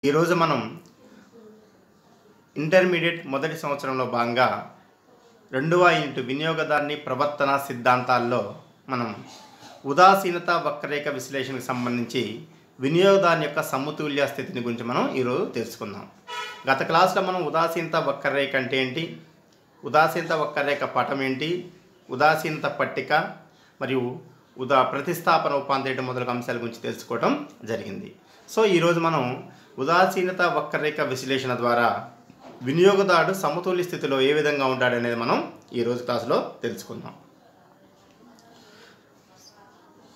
ఈరోజు మనం ఇంటర్మీడియట్ మొదటి సంవత్సరంలో భాగంగా రెండవ యూనిట్ వినియోగదారుని ప్రవర్తన సిద్ధాంతాల్లో మనం ఉదాసీనత వక్రరేఖ విశ్లేషణకు సంబంధించి వినియోగదారుని యొక్క సమతుల్య స్థితిని గురించి మనం ఈరోజు తెలుసుకుందాం. గత క్లాస్లో మనం ఉదాసీనత వక్రరేఖ అంటే ఏంటి, ఉదాసీనత వక్రరేఖ పటం ఏంటి, ఉదాసీనత పట్టిక మరియు ప్రతిస్థాపన రూపాంతరం మొదలగు అంశాల గురించి తెలుసుకోవడం జరిగింది. సో ఈరోజు మనం ఉదాసీనత వక్రరేఖ విశ్లేషణ ద్వారా వినియోగదారుడు సమతుల్య స్థితిలో ఏ విధంగా ఉంటాడనేది మనం ఈరోజు క్లాసులో తెలుసుకుందాం.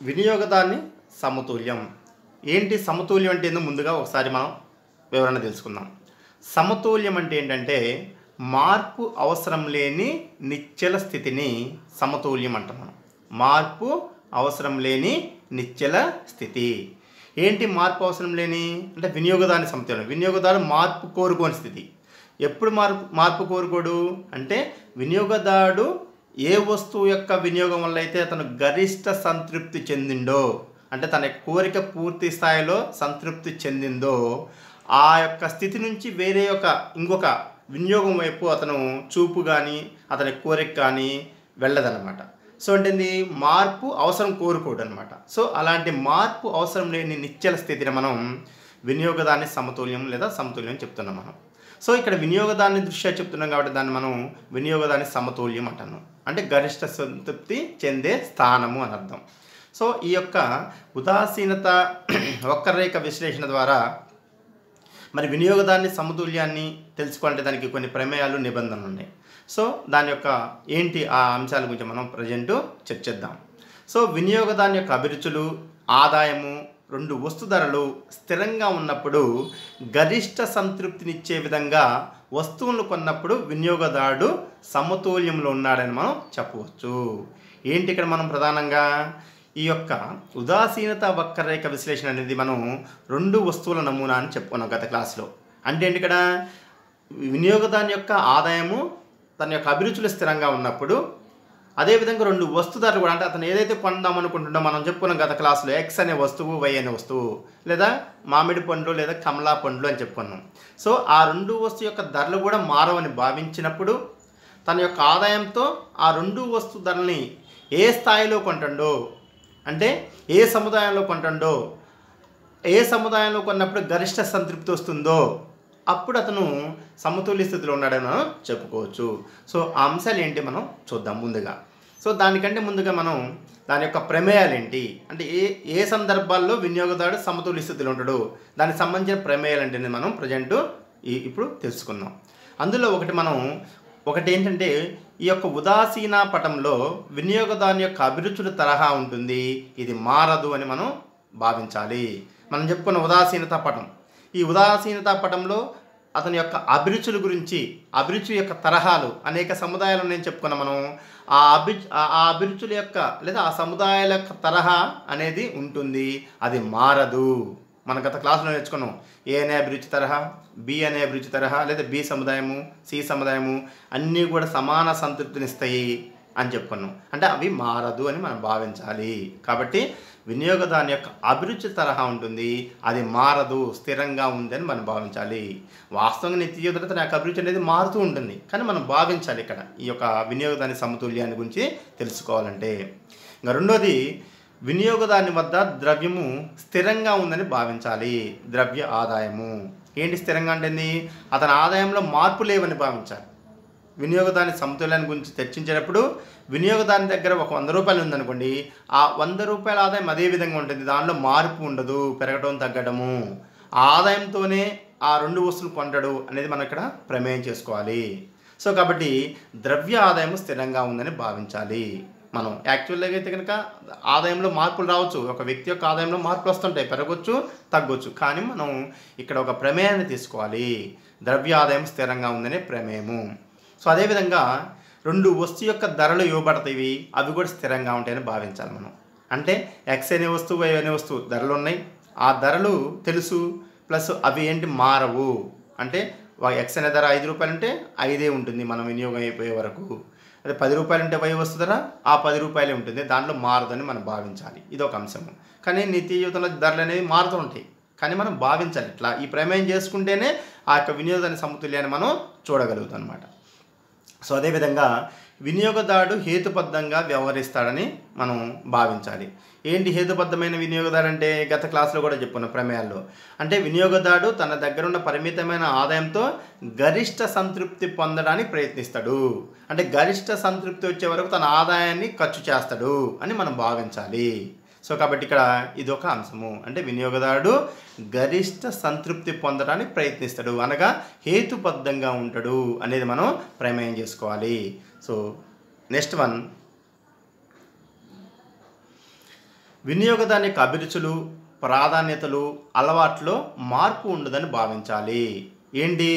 వినియోగదారుని సమతుల్యం ఏంటి, సమతుల్యం అంటే ఏందో ముందుగా ఒకసారి మనం వివరణ తెలుసుకుందాం. సమతుల్యం అంటే ఏంటంటే మార్పు అవసరం లేని నిశ్చల స్థితిని సమతుల్యం అంటాం మనం. మార్పు అవసరం లేని నిశ్చల స్థితి ఏంటి? మార్పు అవసరం లేని అంటే వినియోగదారుని సమతుల్యం. వినియోగదారు మార్పు కోరుకోని స్థితి. ఎప్పుడు మార్పు కోరుకోడు అంటే వినియోగదారుడు ఏ వస్తువు యొక్క వినియోగం వల్ల అయితే అతను గరిష్ట సంతృప్తి చెందిండో, అంటే తన కోరిక పూర్తి స్థాయిలో సంతృప్తి చెందిందో ఆ యొక్క స్థితి నుంచి వేరే ఇంకొక వినియోగం వైపు అతను చూపు కానీ అతని కోరిక కానీ వెళ్ళదన్నమాట. సో అంటే మార్పు అవసరం కోరుకోడు అనమాట. సో అలాంటి మార్పు అవసరం లేని నిశ్చల స్థితిని మనం వినియోగదారుని సమతుల్యం లేదా సమతుల్యం చెప్తున్నాం మనం. సో ఇక్కడ వినియోగదారుని దృష్ట్యా చెప్తున్నాం కాబట్టి దాన్ని మనం వినియోగదారుని సమతుల్యం అంటాను. అంటే గరిష్ట సంతృప్తి చెందే స్థానము అని అర్థం. సో ఈ యొక్క ఉదాసీనత వక్రరేఖ విశ్లేషణ ద్వారా మరి వినియోగదారుని సమతుల్యాన్ని తెలుసుకోవాలంటే దానికి కొన్ని ప్రమేయాలు నిబంధనలు ఉన్నాయి. సో దాని యొక్క ఏంటి ఆ అంశాల గురించి మనం ప్రజెంట్ చర్చిద్దాం. సో వినియోగదారుని యొక్క అభిరుచులు, ఆదాయము, రెండు వస్తు ధరలు స్థిరంగా ఉన్నప్పుడు గరిష్ట సంతృప్తినిచ్చే విధంగా వస్తువులను కొన్నప్పుడు వినియోగదారుడు సమతుల్యంలో ఉన్నాడని మనం చెప్పవచ్చు. ఏంటి ఇక్కడ మనం ప్రధానంగా ఈ యొక్క ఉదాసీనత వక్రరేఖ విశ్లేషణ అనేది మనం రెండు వస్తువుల నమూనా అని చెప్పుకున్నాం గత క్లాస్లో. అంటే ఏంటి, ఇక్కడ వినియోగదారుని యొక్క ఆదాయము తన యొక్క అభిరుచులు స్థిరంగా ఉన్నప్పుడు అదేవిధంగా రెండు వస్తు ధరలు కూడా, అంటే అతను ఏదైతే కొందాం అనుకుంటుండో మనం చెప్పుకున్నాం గత క్లాసులో ఎక్స్ అనే వస్తువు, వై అనే వస్తువు, లేదా మామిడి పండ్లు లేదా కమలా పండ్లు అని చెప్పుకున్నాం. సో ఆ రెండు వస్తువు యొక్క ధరలు కూడా మారవని భావించినప్పుడు తన యొక్క ఆదాయంతో ఆ రెండు వస్తు ధరల్ని ఏ స్థాయిలో కొంటుండో, అంటే ఏ సముదాయంలో కొంటుండో, ఏ సముదాయంలో కొన్నప్పుడు గరిష్ట సంతృప్తి వస్తుందో అప్పుడు అతను సమతుల్య స్థితిలో ఉన్నాడని మనం చెప్పుకోవచ్చు. సో ఆ అంశాలు ఏంటి మనం చూద్దాం ముందుగా. సో దానికంటే ముందుగా మనం దాని యొక్క ప్రమేయాలు ఏంటి, అంటే ఏ సందర్భాల్లో వినియోగదారుడు సమతుల్య స్థితిలో ఉంటాడు, దానికి సంబంధించిన ప్రమేయాలు ఏంటి మనం ప్రజెంట్ ఇప్పుడు తెలుసుకుందాం. అందులో ఒకటి ఏంటంటే ఈ యొక్క ఉదాసీన పటంలో వినియోగదారుని యొక్క అభిరుచుల తరహా ఉంటుంది, ఇది మారదు అని మనం భావించాలి. మనం చెప్పుకున్న ఉదాసీనత పటం, ఈ ఉదాసీనత పటంలో అతని యొక్క అభిరుచుల గురించి, అభిరుచి యొక్క తరహాలు అనేక సముదాయాలు నేను చెప్పుకున్నాం మనం. ఆ అభిరుచుల యొక్క లేదా ఆ సముదాయాల యొక్క తరహా అనేది ఉంటుంది, అది మారదు. మన గత క్లాసులో నేర్చుకున్నాం ఏ అనే అభిరుచి తరహా, బి అనే అభిరుచి తరహా, లేదా బి సముదాయము, సి సముదాయము అన్నీ కూడా సమాన సంతృప్తినిస్తాయి అని చెప్పుకున్నాం. అంటే అవి మారదు అని మనం భావించాలి. కాబట్టి వినియోగదారుని యొక్క అభిరుచి తరహా ఉంటుంది, అది మారదు, స్థిరంగా ఉంది అని మనం భావించాలి. వాస్తవంగా నిత్య జీవితంలో తన యొక్క అభిరుచి అనేది మారుతూ ఉంటుంది, కానీ మనం భావించాలి ఇక్కడ ఈ యొక్క వినియోగదారుని సమతుల్యాన్ని గురించి తెలుసుకోవాలంటే. ఇంకా రెండోది, వినియోగదారుని వద్ద ద్రవ్యము స్థిరంగా ఉందని భావించాలి. ద్రవ్య ఆదాయము ఏంటి స్థిరంగా ఉంటుంది, అతని ఆదాయంలో మార్పు లేవని భావించాలి. వినియోగదారుని సమతుల్యాన్ని గురించి చర్చించేటప్పుడు వినియోగదారుని దగ్గర ఒక 100 రూపాయలు ఉందనుకోండి, ఆ 100 రూపాయల ఆదాయం అదే విధంగా ఉంటుంది, దానిలో మార్పు ఉండదు, పెరగటం తగ్గడము. ఆ ఆదాయంతోనే ఆ రెండు వస్తువులు కొంటాడు అనేది మనం ఇక్కడ ప్రమేయం చేసుకోవాలి. సో కాబట్టి ద్రవ్య ఆదాయం స్థిరంగా ఉందని భావించాలి మనం. యాక్చువల్గా అయితే కనుక ఆదాయంలో మార్పులు రావచ్చు, ఒక వ్యక్తి యొక్క ఆదాయంలో మార్పులు వస్తుంటాయి, పెరగవచ్చు తగ్గొచ్చు, కానీ మనం ఇక్కడ ఒక ప్రమేయాన్ని తీసుకోవాలి, ద్రవ్య ఆదాయం స్థిరంగా ఉందనే ప్రమేయము. సో అదేవిధంగా రెండు వస్తువు యొక్క ధరలు ఇవ్వబడతాయి, అవి కూడా స్థిరంగా ఉంటాయని భావించాలి మనం. అంటే ఎక్స్ అనే వస్తువు, వై అనే వస్తువు ధరలు ఉన్నాయి, ఆ ధరలు తెలుసు, ప్లస్ అవి ఏంటి మారవు. అంటే ఎక్స్ అనే ధర 5 రూపాయలు ఉంటే 5 ఉంటుంది మనం వినియోగం అయిపోయే వరకు. అదే 10 రూపాయలు ఉంటే వై వస్తు ధర ఆ 10 రూపాయలే ఉంటుంది, దాంట్లో మారదని మనం భావించాలి. ఇది ఒక అంశము. కానీ నిత్య జీవితంలో ధరలు అనేవి మారుతూ ఉంటాయి, కానీ మనం భావించాలి. ఇట్లా ఈ ప్రమేయం చేసుకుంటేనే ఆ యొక్క వినియోగదారుని సమతుల్యాన్ని మనం చూడగలుగుతాం అనమాట. సో అదేవిధంగా వినియోగదారుడు హేతుబద్ధంగా వ్యవహరిస్తాడని మనం భావించాలి. ఏంటి హేతుబద్ధమైన వినియోగదారు అంటే? గత క్లాస్లో కూడా చెప్పుకున్నాం ప్రమేయాల్లో. అంటే వినియోగదారుడు తన దగ్గర ఉన్న పరిమితమైన ఆదాయంతో గరిష్ట సంతృప్తి పొందడానికి ప్రయత్నిస్తాడు. అంటే గరిష్ట సంతృప్తి వచ్చే వరకు తన ఆదాయాన్ని ఖర్చు చేస్తాడు అని మనం భావించాలి. సో కాబట్టి ఇక్కడ ఇది ఒక అంశము. అంటే వినియోగదారుడు గరిష్ట సంతృప్తి పొందడానికి ప్రయత్నిస్తాడు, అనగా హేతుబద్ధంగా ఉంటాడు అనేది మనం ప్రమేయం చేసుకోవాలి. సో నెక్స్ట్ వన్, వినియోగదారుని యొక్క అభిరుచులు, ప్రాధాన్యతలు, అలవాట్లో మార్పు ఉండదని భావించాలి. ఏంటి?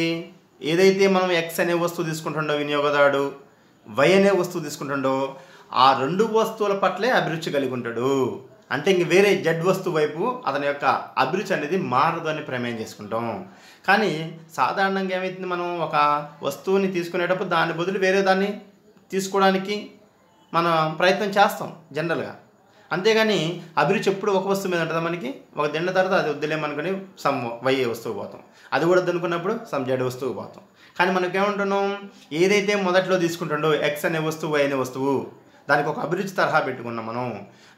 ఏదైతే మనం ఎక్స్ అనే వస్తువు తీసుకుంటుండో వినియోగదారుడు, వై అనే వస్తువు తీసుకుంటుండో ఆ రెండు వస్తువుల పట్లే అభిరుచి కలిగి ఉంటాడు. అంటే ఇంక వేరే జడ్ వస్తువు వైపు అతని యొక్క అభిరుచి అనేది మారదు అని ప్రమేయం చేసుకుంటాం. కానీ సాధారణంగా ఏమైతుంది, మనం ఒక వస్తువుని తీసుకునేటప్పుడు దాని బదులు వేరే దాన్ని తీసుకోవడానికి మనం ప్రయత్నం చేస్తాం జనరల్గా. అంతేగాని అభిరుచి ఎప్పుడు ఒక వస్తువు మీద ఉంటుందా మనకి? ఒక దిండ తర్వాత అది వద్దులేమనుకుని సమ్ వై వస్తువు పోతాం, అది కూడా వద్దనుకున్నప్పుడు సమ్ జడ్ వస్తువు పోతాం. కానీ మనకు ఏమంటున్నాం, ఏదైతే మొదట్లో తీసుకుంటుండో ఎక్స్ అనే వస్తువు, వై అనే వస్తువు, దానికి ఒక అభిరుచి తరహా పెట్టుకున్నాం మనం.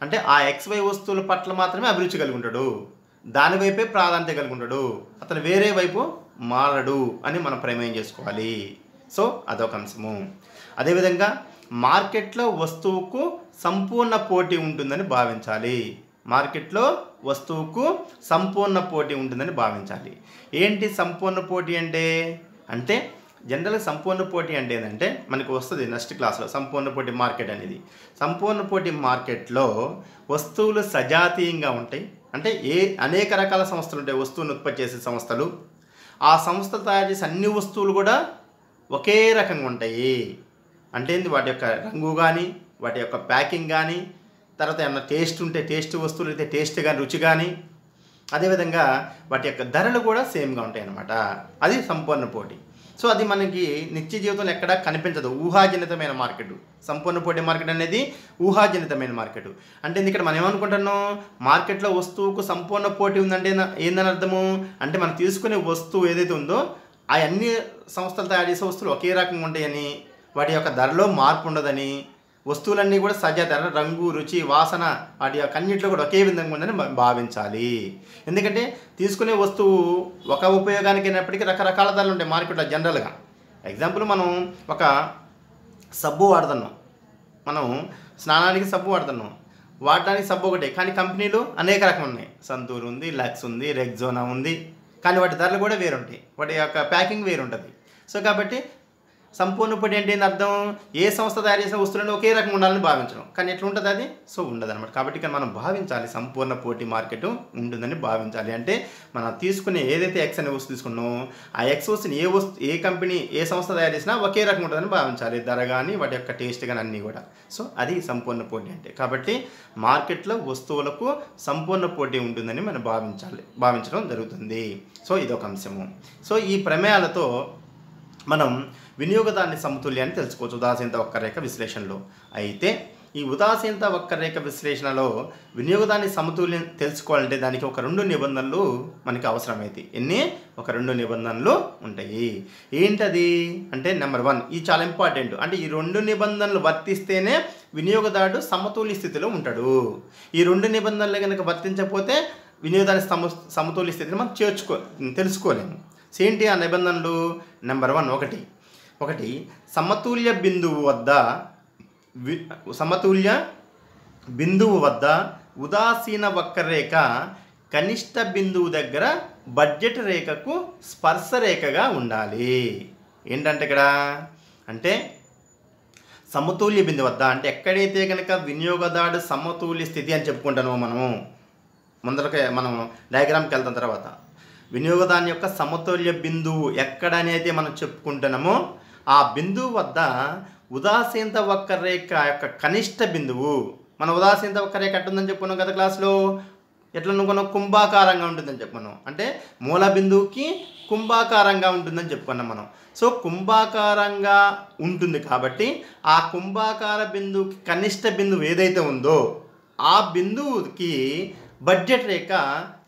అంటే ఆ ఎక్స్ వై వస్తువుల పట్ల మాత్రమే అభిరుచి కలిగి ఉంటాడు, దాని వైపే ప్రాధాన్యత కలిగి ఉంటాడు, అతను వేరే వైపు మారడు అని మనం ప్రమేయం చేసుకోవాలి. సో అదొక అంశము. అదేవిధంగా మార్కెట్లో వస్తువుకు సంపూర్ణ పోటీ ఉంటుందని భావించాలి. మార్కెట్లో వస్తువుకు సంపూర్ణ పోటీ ఉంటుందని భావించాలి. ఏంటి సంపూర్ణ పోటీ అంటే? అంటే జనరల్గా సంపూర్ణ పోటీ అంటే ఏంటంటే మనకు వస్తుంది నెక్స్ట్ క్లాస్లో సంపూర్ణ పోటీ మార్కెట్ అనేది. సంపూర్ణ పోటీ మార్కెట్లో వస్తువులు సజాతీయంగా ఉంటాయి. అంటే అనేక రకాల సంస్థలు ఉంటాయి, వస్తువును ఉత్పత్తి చేసే సంస్థలు. ఆ సంస్థలు తయారు చేసే అన్ని వస్తువులు కూడా ఒకే రకంగా ఉంటాయి. అంటే వాటి యొక్క రంగు కానీ, వాటి యొక్క ప్యాకింగ్ కానీ, తర్వాత ఏమన్నా టేస్ట్ ఉంటే టేస్ట్ వస్తువులు అయితే టేస్ట్ కానీ, రుచి కానీ, అదేవిధంగా వాటి యొక్క ధరలు కూడా సేమ్గా ఉంటాయి అన్నమాట. అది సంపూర్ణ పోటీ. సో అది మనకి నిత్య జీవితంలో ఎక్కడా కనిపించదు, ఊహాజనితమైన మార్కెట్. సంపూర్ణ పోటీ మార్కెట్ అనేది ఊహాజనితమైన మార్కెట్. అంటే ఇక్కడ మనం ఏమనుకుంటున్నాం, మార్కెట్లో వస్తువుకు సంపూర్ణ పోటీ ఉందంటే ఏందని అర్థము? అంటే మనం తీసుకునే వస్తువు ఏదైతే ఉందో ఆ అన్ని సంస్థలు తయారు చేసే వస్తువులు ఒకే రకంగా ఉంటాయని, వాటి యొక్క ధరలో మార్పు ఉండదని, వస్తువులన్నీ కూడా సజాత రంగు, రుచి, వాసన వాటి యొక్క అన్నింటిలో కూడా ఒకే విధంగా ఉందని భావించాలి. ఎందుకంటే తీసుకునే వస్తువు ఒక ఉపయోగానికి అయినప్పటికీ రకరకాల ధరలు ఉంటాయి మార్కెట్లో జనరల్గా. ఎగ్జాంపుల్, మనం ఒక సబ్బు వాడుతున్నాం, మనం స్నానానికి సబ్బు వాడుతున్నాం, వాడడానికి సబ్బు ఒకటే, కానీ కంపెనీలు అనేక రకం ఉన్నాయి. సంతూర్ ఉంది, లక్స్ ఉంది, రెగ్జోనా ఉంది, కానీ వాటి ధరలు కూడా వేరుంటాయి, వాటి యొక్క ప్యాకింగ్ వేరు ఉంటుంది. సో కాబట్టి సంపూర్ణ పోటీ అంటే ఏంటి అర్థం? ఏ సంస్థ తయారు చేసిన వస్తువులను ఒకే రకంగా ఉండాలని భావించడం. కానీ ఎట్లా ఉంటుంది అది? సో ఉండదు అనమాట. కాబట్టి ఇక్కడ మనం భావించాలి సంపూర్ణ పోటీ మార్కెట్ ఉంటుందని భావించాలి. అంటే మనం తీసుకునే ఏదైతే ఎక్స్ అనే వస్తువు తీసుకున్నామో ఆ ఎక్స్ వస్తువుని ఏ కంపెనీ, ఏ సంస్థ తయారు చేసినా ఒకే రకం ఉంటుందని భావించాలి, ధర కానీ, వాటి యొక్క టేస్ట్ కానీ అన్నీ కూడా. సో అది సంపూర్ణ పోటీ అంటే. కాబట్టి మార్కెట్లో వస్తువులకు సంపూర్ణ పోటీ ఉంటుందని మనం భావించడం జరుగుతుంది. సో ఇదొక అంశము. సో ఈ ప్రమేయాలతో మనం వినియోగదారుని సమతుల్యాన్ని తెలుసుకోవచ్చు ఉదాసీనత వక్రరేఖ విశ్లేషణలో. అయితే ఈ ఉదాసీనత వక్రరేఖ విశ్లేషణలో వినియోగదారుని సమతుల్యం తెలుసుకోవాలంటే దానికి ఒక 2 నిబంధనలు మనకి అవసరమైతే. ఒక 2 నిబంధనలు ఉంటాయి. ఏంటది అంటే నెంబర్ 1, ఇది చాలా ఇంపార్టెంట్. అంటే ఈ 2 నిబంధనలు వర్తిస్తేనే వినియోగదారుడు సమతుల్య స్థితిలో ఉంటాడు. ఈ 2 నిబంధనలు కనుక వర్తించకపోతే వినియోగదారుని సమతుల్య స్థితిని మనం తెలుసుకోలేము. ఏంటి ఆ నిబంధనలు? నెంబర్ 1, ఒకటి సమతుల్య బిందువు వద్ద ఉదాసీన వక్రరేఖ కనిష్ట బిందువు దగ్గర బడ్జెట్ రేఖకు స్పర్శ రేఖగా ఉండాలి. ఏంటంటే ఇక్కడ అంటే సమతుల్య బిందువు వద్ద అంటే ఎక్కడైతే కనుక వినియోగదారుడు సమతుల్య స్థితి అని చెప్పుకుంటామో మనము ముందరకే మనం డయాగ్రామ్కి వెళ్తాం తర్వాత, వినియోగదారుని యొక్క సమతుల్య బిందువు ఎక్కడనైతే మనం చెప్పుకుంటున్నామో ఆ బిందువు వద్ద ఉదాసీనత వక్రరేఖ యొక్క కనిష్ట బిందువు, మన ఉదాసీనత వక్రరేఖ ఎట్టుందని చెప్పుకున్నాం గత క్లాస్లో, ఎట్లా అనుకున్నాం? కుంభాకారంగా ఉంటుందని చెప్పుకున్నాం. అంటే మూల బిందువుకి కుంభాకారంగా ఉంటుందని చెప్పుకున్నాం మనం. సో కుంభాకారంగా ఉంటుంది కాబట్టి ఆ కుంభాకార బిందువుకి కనిష్ట బిందువు ఏదైతే ఉందో ఆ బిందువుకి బడ్జెట్ రేఖ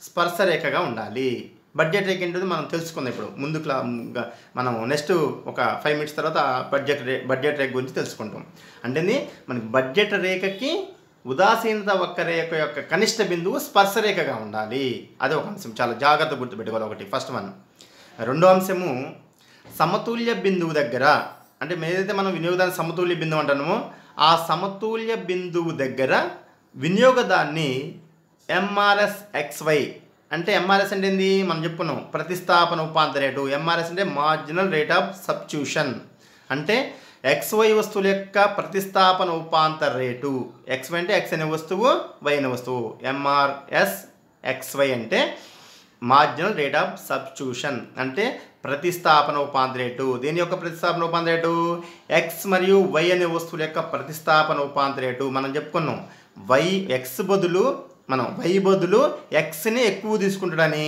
స్పర్శ రేఖగా ఉండాలి. బడ్జెట్ రేఖ ఏంటో మనం తెలుసుకుందాం ఇప్పుడు ముందు మనం నెక్స్ట్ ఒక 5 మినిట్స్ తర్వాత బడ్జెట్ రేఖ గురించి తెలుసుకుంటాం. అంటే మనకి బడ్జెట్ రేఖకి ఉదాసీనత వక్రరేఖ యొక్క కనిష్ట బిందువు స్పర్శ రేఖగా ఉండాలి. అదే ఒక అంశం, చాలా జాగ్రత్తగా గుర్తుపెట్టుకోవాలి. ఒకటి ఫస్ట్ వన్. రెండో అంశము సమతుల్య బిందువు దగ్గర, అంటే ఏదైతే మనం వినియోగదారుని సమతుల్య బిందువు అంటున్నామో ఆ సమతుల్య బిందువు దగ్గర వినియోగదాన్ని ఎంఆర్ఎస్ ఎక్స్వై, అంటే ఎంఆర్ఎస్ అంటే ఏంది మనం చెప్పుకున్నాం, ప్రతిస్థాపన ఉపాంత రేటు. ఎంఆర్ఎస్ అంటే మార్జినల్ రేట్ ఆఫ్ సబ్స్టిట్యూషన్, అంటే XY వస్తువుల యొక్క ప్రతిస్థాపన ఉపాంత రేటు. XY అంటే X అనే వస్తువు, Y అనే వస్తువు. MRS XY అంటే మార్జినల్ రేట్ ఆఫ్ సబ్స్టిట్యూషన్, అంటే ప్రతిస్థాపన ఉపాంత రేటు. దీని యొక్క ప్రతిస్థాపన ఉపాంత రేటు X మరియు Y అనే వస్తువుల యొక్క ప్రతిస్థాపన ఉపాంత రేటు. మనం చెప్పుకున్నాం X బదులు మనం Y బదులు Xని ఎక్కువ తీసుకుంటాడని,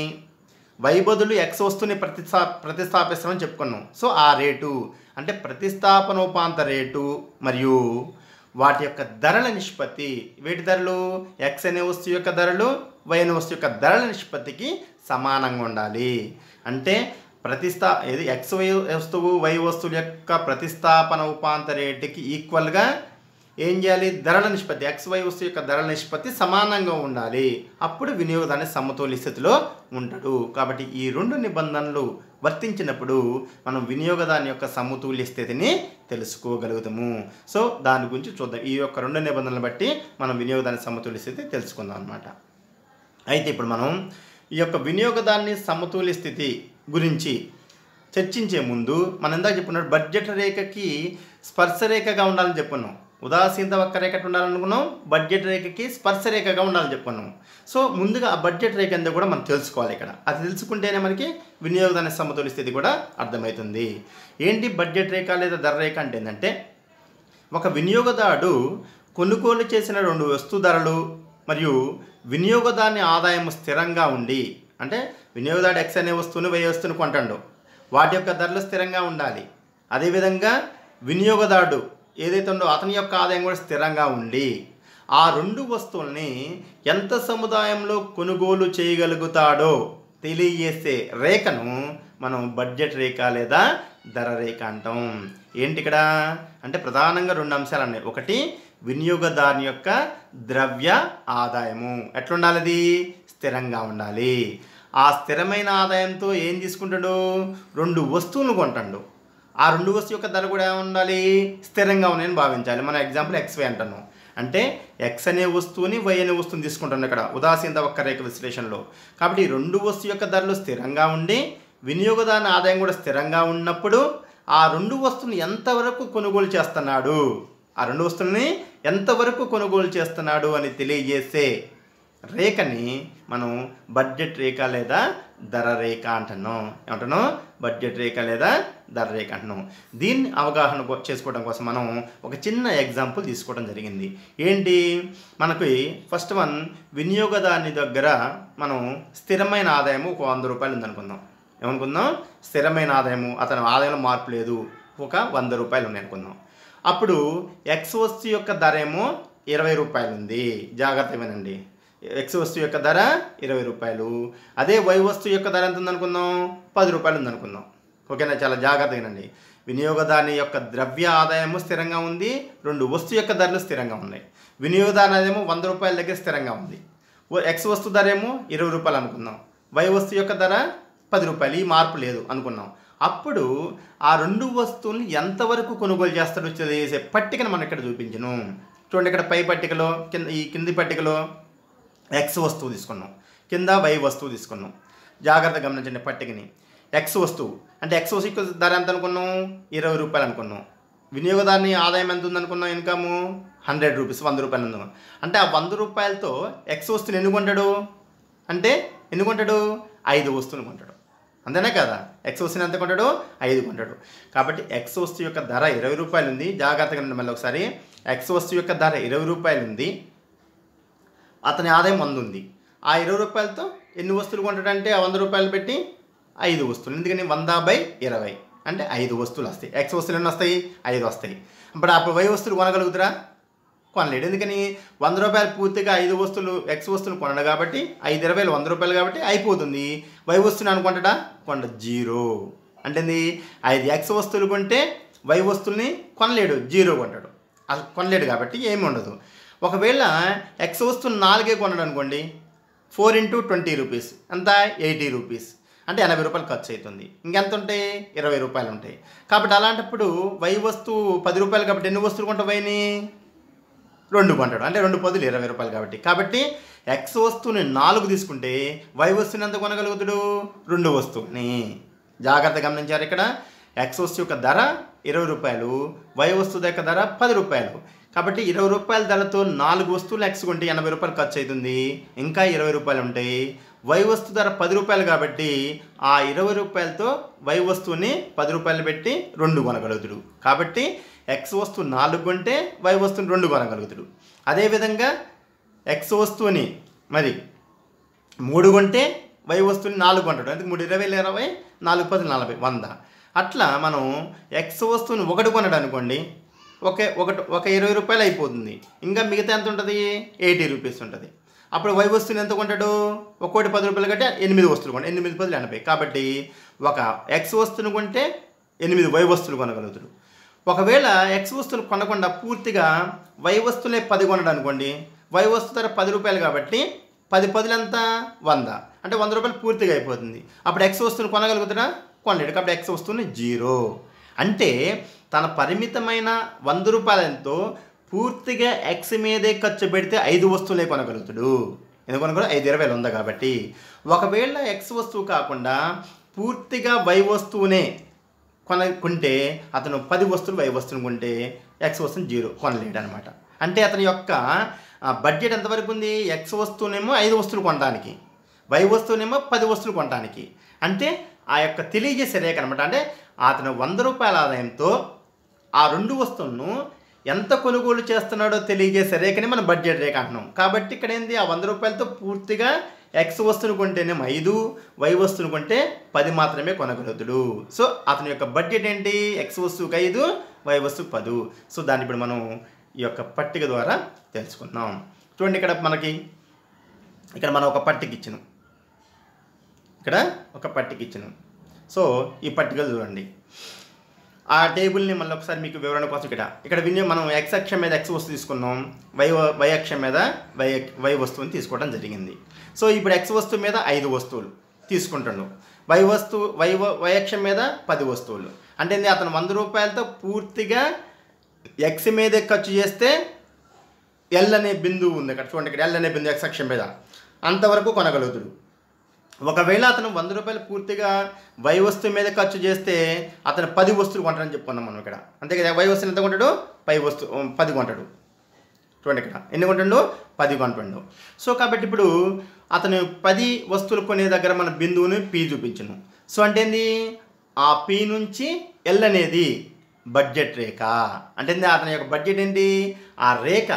Y బదులు X వస్తువుని ప్రతిస్థాపిస్తామని చెప్పుకున్నాం. సో ఆ రేటు అంటే ప్రతిస్థాపనోపాంత రేటు మరియు వాటి యొక్క ధరల నిష్పత్తి. వేటి ధరలు? X అనే వస్తువు యొక్క ధరలు, Y అనే వస్తువు యొక్క ధరల నిష్పత్తికి సమానంగా ఉండాలి. అంటే ఏది XY వస్తువు Y వస్తువుల యొక్క ప్రతిస్థాపన ఉపాంత రేటుకి ఈక్వల్గా ఏం చేయాలి? ధరల నిష్పత్తి, XY వస్తువు యొక్క ధరల నిష్పత్తి సమానంగా ఉండాలి. అప్పుడు వినియోగదారుని సమతుల్య స్థితిలో ఉంటాడు. కాబట్టి ఈ రెండు నిబంధనలు వర్తించినప్పుడు మనం వినియోగదారుని యొక్క సమతుల్య స్థితిని తెలుసుకోగలుగుతాము. సో దాని గురించి చూద్దాం. ఈ యొక్క రెండు నిబంధనలను బట్టి మనం వినియోగదారుని సమతుల్య స్థితి తెలుసుకుందాం అన్నమాట. అయితే ఇప్పుడు మనం ఈ యొక్క వినియోగదారుని సమతుల్య స్థితి గురించి చర్చించే ముందు మనం ఇందాక చెప్పుకున్నాడు బడ్జెట్ రేఖకి స్పర్శ రేఖగా ఉండాలని చెప్పుకున్నాం. ఉదాసీనత వక్రరేఖ ఉండాలనుకున్నాం, బడ్జెట్ రేఖకి స్పర్శ రేఖగా ఉండాలని చెప్పుకున్నాం. సో ముందుగా ఆ బడ్జెట్ రేఖ అంతా కూడా మనం తెలుసుకోవాలి. ఇక్కడ అది తెలుసుకుంటేనే మనకి వినియోగదారుని సమతుల్య స్థితి కూడా అర్థమవుతుంది. ఏంటి బడ్జెట్ రేఖ లేదా ధర రేఖ అంటే ఏంటంటే, ఒక వినియోగదారుడు కొనుగోలు చేసిన 2 వస్తు ధరలు మరియు వినియోగదారుని ఆదాయం స్థిరంగా ఉండి, అంటే వినియోగదారుడు X అనే వస్తువుని Y వస్తువుని కొంటాడు, వాటి యొక్క ధరలు స్థిరంగా ఉండాలి. అదేవిధంగా వినియోగదారుడు ఏదైతే ఉందో అతని యొక్క ఆదాయం కూడా స్థిరంగా ఉండి ఆ 2 వస్తువుల్ని ఎంత సముదాయంలో కొనుగోలు చేయగలుగుతాడో తెలియజేసే రేఖను మనం బడ్జెట్ రేఖ లేదా ధర రేఖ అంటాం. ఏంటి ఇక్కడ అంటే ప్రధానంగా 2 అంశాలు ఉన్నాయి. ఒకటి వినియోగదారుని యొక్క ద్రవ్య ఆదాయము ఎట్లుండాలి? అది స్థిరంగా ఉండాలి. ఆ స్థిరమైన ఆదాయంతో ఏం తీసుకుంటాడు? 2 వస్తువులను కొంటాడు. ఆ 2 వస్తువు యొక్క ధర కూడా ఏముండాలి? స్థిరంగా ఉన్నాయని భావించాలి. మన ఎగ్జాంపుల్ XY అంటున్నాం అంటే X అనే వస్తువుని Y అనే వస్తువుని తీసుకుంటాను ఇక్కడ ఉదాసీనత వక్రరేఖ విశ్లేషణలో. కాబట్టి 2 వస్తువు యొక్క ధరలు స్థిరంగా ఉండి వినియోగదారుని ఆదాయం కూడా స్థిరంగా ఉన్నప్పుడు ఆ 2 వస్తువుని ఎంతవరకు కొనుగోలు చేస్తున్నాడు, ఆ 2 వస్తువుల్ని ఎంతవరకు కొనుగోలు చేస్తున్నాడు అని తెలియజేసే రేఖని మనం బడ్జెట్ రేఖ లేదా ధర రేఖ అంటున్నాం. ఏమంటున్నాం? బడ్జెట్ రేఖ లేదా ధర రేఖ అంటున్నాం. దీన్ని అవగాహన చేసుకోవడం కోసం మనం ఒక చిన్న ఎగ్జాంపుల్ తీసుకోవడం జరిగింది. ఏంటి? మనకి ఫస్ట్ వన్, వినియోగదారుని దగ్గర మనం స్థిరమైన ఆదాయము ఒక 100 రూపాయలు ఉందనుకుందాం. ఏమనుకుందాం? స్థిరమైన ఆదాయము, అతని ఆదాయంలో మార్పు లేదు, ఒక 100 రూపాయలు ఉన్నాయి అనుకుందాం. అప్పుడు X వస్తువు యొక్క ధర ఏమో 20 రూపాయలు ఉంది. జాగ్రత్త వినండి. X వస్తువు యొక్క ధర 20 రూపాయలు. అదే Y వస్తువు యొక్క ధర ఎంత ఉందనుకుందాం? 10 రూపాయలు ఉందనుకుందాం. ఓకేనా? చాలా జాగ్రత్తగా వినండి. వినియోగదారుని యొక్క ద్రవ్య ఆదాయము స్థిరంగా ఉంది, 2 వస్తువు యొక్క ధరలు స్థిరంగా ఉన్నాయి. వినియోగదారుని ఆదాయము 100 రూపాయల దగ్గర స్థిరంగా ఉంది. X వస్తువు ధర ఏమో 20 రూపాయలు అనుకుందాం. Y వస్తువు యొక్క ధర 10 రూపాయలు, ఈ మార్పు లేదు అనుకున్నాం. అప్పుడు ఆ 2 వస్తువుల్ని ఎంతవరకు కొనుగోలు చేస్తాడో తెలియజేసే పట్టికను మనం ఇక్కడ చూపించను. చూడండి, ఇక్కడ పై పట్టికలో కింది పట్టికలో X వస్తువు తీసుకున్నాం, కింద Y వస్తువు తీసుకున్నాం. జాగ్రత్తగా గమనించండి పట్టికని. X వస్తువు అంటే X వస్తువు ధర ఎంత అనుకున్నాం? 20 రూపాయలు అనుకున్నాం. వినియోగదారుని ఆదాయం ఎంత ఉందనుకున్నాం? ఇన్కము 100 రూపీస్, 100 రూపాయలు అనుకున్నాం. అంటే ఆ 100 రూపాయలతో X వస్తువుని ఎన్ని కొంటాడు? అంటే ఎన్ని కొంటాడు? 5 వస్తువులు కొంటాడు. అంతేనా కదా? X వస్తువుని ఎంత కొంటాడు? 5 కొంటాడు. కాబట్టి X వస్తువు యొక్క ధర 20 రూపాయలు ఉంది. జాగ్రత్తగా మళ్ళీ ఒకసారి. X వస్తువు యొక్క ధర 20 రూపాయలు ఉంది, అతని ఆదాయం 100 ఉంది. ఆ 20 రూపాయలతో ఎన్ని వస్తువులు కొంటాడంటే ఆ 100 రూపాయలు పెట్టి 5 వస్తువులు. ఎందుకని 100/20 అంటే 5 వస్తువులు వస్తాయి. X వస్తువులు ఎన్ని వస్తాయి? 5 వస్తాయి. ఇప్పుడు అప్పుడు Y వస్తువులు కొనగలుగుతారా? కొనలేడు. ఎందుకని 100 రూపాయలు పూర్తిగా 5 వస్తువులు ఎక్స్ వస్తువులు కొనడు కాబట్టి 5 20 100 రూపాయలు కాబట్టి అయిపోతుంది. వై వస్తువుని అనుకుంటాడా? కొండ జీరో. అంటే 5 ఎక్స్ వస్తువులు కొంటే వై వస్తువుల్ని కొనలేడు, జీరో కొంటాడు. అసలు కొనలేడు కాబట్టి ఏమి ఉండదు. ఒకవేళ ఎక్స్ వస్తువులు 4 కొనడు అనుకోండి, 4 × 20 రూపీస్ ఎంత? 80 రూపీస్. అంటే 80 రూపాయలు ఖర్చు అవుతుంది. ఇంకెంత ఉంటాయి? 20 రూపాయలు ఉంటాయి. కాబట్టి అలాంటప్పుడు వై వస్తువు 10 రూపాయలు కాబట్టి ఎన్ని వస్తువులు కొంటావు? వైని 2 కొంటాడు. అంటే 2 పదులు 20 రూపాయలు కాబట్టి ఎక్స్ వస్తువుని 4 తీసుకుంటే వై వస్తువుని ఎంత కొనగలుగుతాడు? 2 వస్తువుని. జాగ్రత్తగా గమనించారు. ఇక్కడ ఎక్స్ వస్తువు యొక్క ధర 20 రూపాయలు, వై వస్తువు యొక్క ధర 10 రూపాయలు. కాబట్టి 20 రూపాయల ధరతో 4 వస్తువులు ఎక్స్ కొంటే 80 రూపాయలు ఖర్చు అవుతుంది. ఇంకా 20 రూపాయలు ఉంటాయి. వై వస్తువు ధర 10 రూపాయలు కాబట్టి ఆ 20 రూపాయలతో వై వస్తువుని 10 రూపాయలు పెట్టి 2 కొనగలుగుతాడు. కాబట్టి ఎక్స్ వస్తువు 4 కొంటే వై వస్తువుని 2 కొనగలుగుతాడు. అదేవిధంగా ఎక్స్ వస్తువుని మరి 3 కొంటే వై వస్తువుని 4 కొంటాడు. అందుకు 3 20 20 4 10 40 100. అట్లా మనం ఎక్స్ వస్తువుని 1 కొనడు అనుకోండి, ఒక 20 రూపాయలు అయిపోతుంది. ఇంకా మిగతా ఎంత ఉంటుంది? 80 రూపీస్ ఉంటుంది. అప్పుడు వై వస్తువుని ఎంత కొంటాడు? ఒక్కోటి 10 రూపాయలు కంటే 8 వస్తువులు కొంటాడు. 8 10 80. కాబట్టి ఒక ఎక్స్ వస్తువుని కొంటే 8 వై వస్తువులు కొనగలుగుతాడు. ఒకవేళ ఎక్స్ వస్తువులు కొనకుండా పూర్తిగా వై వస్తువులే 10 కొనడు అనుకోండి, వై వస్తువు ధర 10 రూపాయలు కాబట్టి 10 10 ఎంత? 100. అంటే 100 రూపాయలు పూర్తిగా అయిపోతుంది. అప్పుడు ఎక్స్ వస్తువుని కొనగలుగుతాడా? కొనలేడు. కాబట్టి ఎక్స్ వస్తువుని జీరో. అంటే తన పరిమితమైన 100 రూపాయలతో పూర్తిగా ఎక్స్ మీదే ఖర్చు పెడితే 5 వస్తువులే కొనగలుగుతాడు. ఎందుకు కొనగలడు? 5 20 ఉంది కాబట్టి. ఒకవేళ ఎక్స్ వస్తువు కాకుండా పూర్తిగా వై వస్తువునే కొంటే అతను 10 వస్తువులు వై వస్తువుని కొంటే ఎక్స్ వస్తువుని జీరో కొనలేడు అనమాట. అంటే అతని యొక్క బడ్జెట్ ఎంతవరకు ఉంది? ఎక్స్ వస్తువునేమో 5 వస్తువులు కొనడానికి, వై వస్తువునేమో 10 వస్తువులు కొనడానికి. అంటే ఆ యొక్క తెలియజేసే రేఖ అనమాట. అంటే అతను 100 రూపాయల ఆదాయంతో ఆ 2 వస్తువులను ఎంత కొనుగోలు చేస్తున్నాడో తెలియజేసే రేఖని మనం బడ్జెట్ రేఖ అంటున్నాం. కాబట్టి ఇక్కడ ఏంది? ఆ 100 రూపాయలతో పూర్తిగా ఎక్స్ వస్తువును కొంటేనేమో 5, వై వస్తువును కొంటే 10 మాత్రమే కొనగలుగుతాడు. సో అతని యొక్క బడ్జెట్ ఏంటి? ఎక్స్ వస్తువుకి 5, వై వస్తువుకి 10. సో దాన్ని ఇప్పుడు మనం ఈ యొక్క పట్టిక ద్వారా తెలుసుకుందాం. చూడండి, ఇక్కడ మనం ఒక పట్టిక ఇచ్చినాం. సో ఈ పట్టికలు చూడండి. ఆ టేబుల్ని మళ్ళీ ఒకసారి మీకు వివరణ కోసం ఇక్కడ మనం ఎక్స్ అక్షం మీద ఎక్స్ వస్తువు తీసుకున్నాం, వై అక్షం మీద వై వస్తువుని తీసుకోవడం జరిగింది. సో ఇప్పుడు ఎక్స్ వస్తువు మీద 5 వస్తువులు తీసుకుంటాడు, వై అక్షం మీద 10 వస్తువులు. అంటే అతను 100 రూపాయలతో పూర్తిగా ఎక్స్ మీదే ఖర్చు చేస్తే ఎల్ అనే బిందువు ఉంది ఇక్కడ. చూడండి, ఇక్కడ ఎల్ అనే బిందువు ఎక్స్ అక్షం మీద అంతవరకు కొనగలుగుతాడు. ఒకవేళ అతను 100 రూపాయలు పూర్తిగా వై వస్తువు మీద ఖర్చు చేస్తే అతను 10 వస్తువులు కొంటాడని చెప్పుకున్నాం మనం ఇక్కడ. అంతే కదా, వై వస్తువులు ఎంత కొంటాడు? 10 కొంటాడు. చూడండి, ఇక్కడ ఎన్ని కొంటాడు? 10 కొంటాడు. సో కాబట్టి ఇప్పుడు అతను 10 వస్తువులు కొనే దగ్గర మన బిందువుని పి చూపించను. సో అంటే ఏంది? ఆ పి నుంచి ఎల్ అనేది బడ్జెట్ రేఖ. అంటే అతని యొక్క బడ్జెట్ ఏంటి? ఆ రేఖ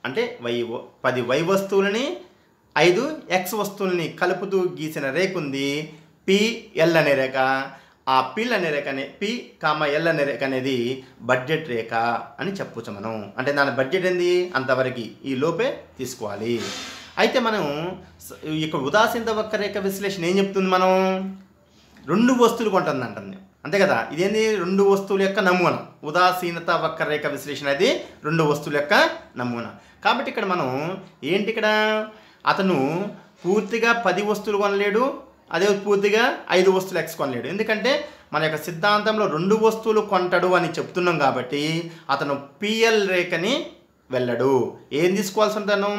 అంటే 10 వై వస్తువులని 5 ఎక్స్ వస్తువుల్ని కలుపుతూ గీసిన రేఖ ఉంది, పిఎల్ అనే రేఖ. ఆ పిల్ అనే రేఖ పి ఎల్ అనే రేఖ అనేది బడ్జెట్ రేఖ అని చెప్పవచ్చు మనం. అంటే దాని బడ్జెట్ ఏంది? అంతవరకు ఈ లోపే తీసుకోవాలి. అయితే మనం ఇక్కడ ఉదాసీనత వక్రరేఖ విశ్లేషణ ఏం చెప్తుంది? మనం 2 వస్తువులు కొంటుంది అంటుంది. అంతే కదా, ఇదేంది? 2 వస్తువుల యొక్క నమూనా. ఉదాసీనత వక్రరేఖ విశ్లేషణ అది 2 వస్తువుల యొక్క నమూనా. కాబట్టి ఇక్కడ మనం ఏంటి? ఇక్కడ అతను పూర్తిగా 10 వస్తువులు కొనలేడు, అదే పూర్తిగా 5 వస్తువులు ఎక్స్ కొనలేడు. ఎందుకంటే మన యొక్క సిద్ధాంతంలో 2 వస్తువులు కొంటాడు అని చెప్తున్నాం కాబట్టి అతను పిఎల్ రేఖని వెళ్ళడు. ఏం తీసుకోవాల్సి ఉంటాను?